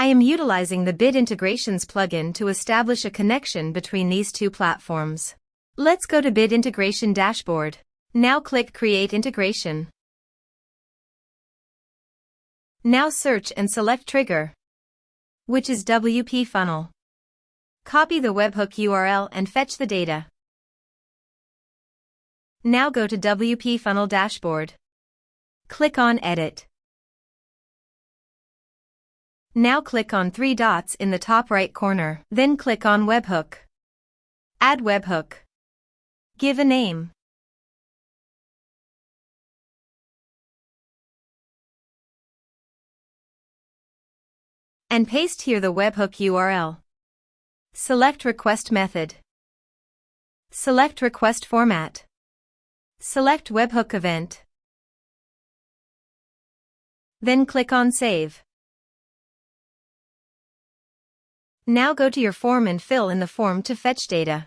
I am utilizing the Bid Integrations plugin to establish a connection between these two platforms. Let's go to Bid Integration Dashboard. Now click Create Integration. Now search and select Trigger, which is WPFunnel. Copy the webhook URL and fetch the data. Now go to WPFunnel Dashboard. Click on Edit. Now click on 3 dots in the top right corner. Then click on Webhook. Add webhook. Give a name. And paste here the webhook URL. Select Request Method. Select Request Format. Select Webhook Event. Then click on Save. Now go to your form and fill in the form to fetch data.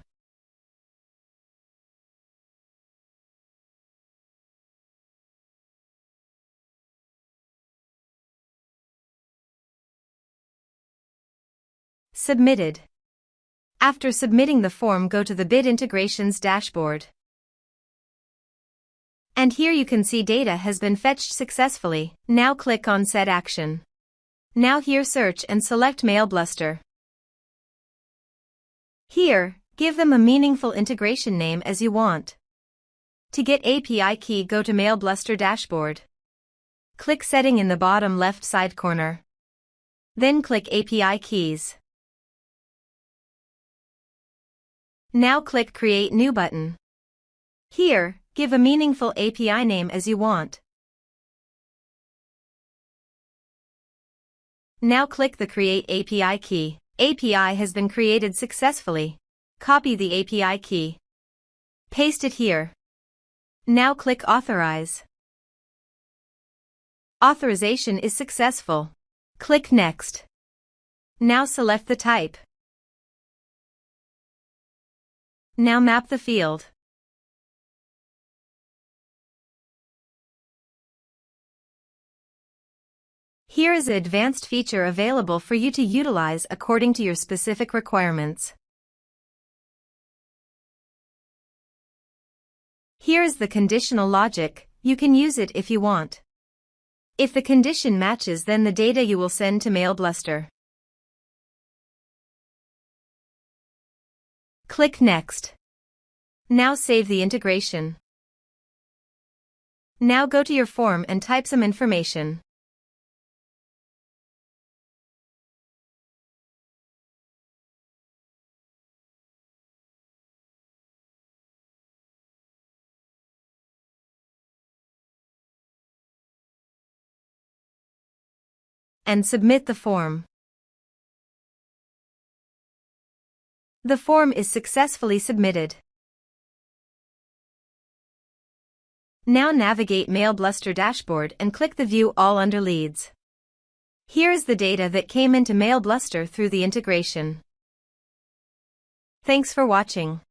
Submitted. After submitting the form, go to the Bid Integrations dashboard. And here you can see data has been fetched successfully. Now click on Set Action. Now here search and select MailBluster. Here, give them a meaningful integration name as you want. To get API key, go to MailBluster dashboard. Click Setting in the bottom left side corner. Then click API keys. Now click Create New button. Here, give a meaningful API name as you want. Now click the Create API key. API has been created successfully. Copy the API key. Paste it here. Now click Authorize. Authorization is successful. Click Next. Now select the type. Now map the field. Here is an advanced feature available for you to utilize according to your specific requirements. Here is the conditional logic. You can use it if you want. If the condition matches, then the data you will send to MailBluster. Click Next. Now save the integration. Now go to your form and type some information. And submit the form. The form is successfully submitted. Now navigate MailBluster dashboard and click the View All under Leads. Here is the data that came into MailBluster through the integration. Thanks for watching.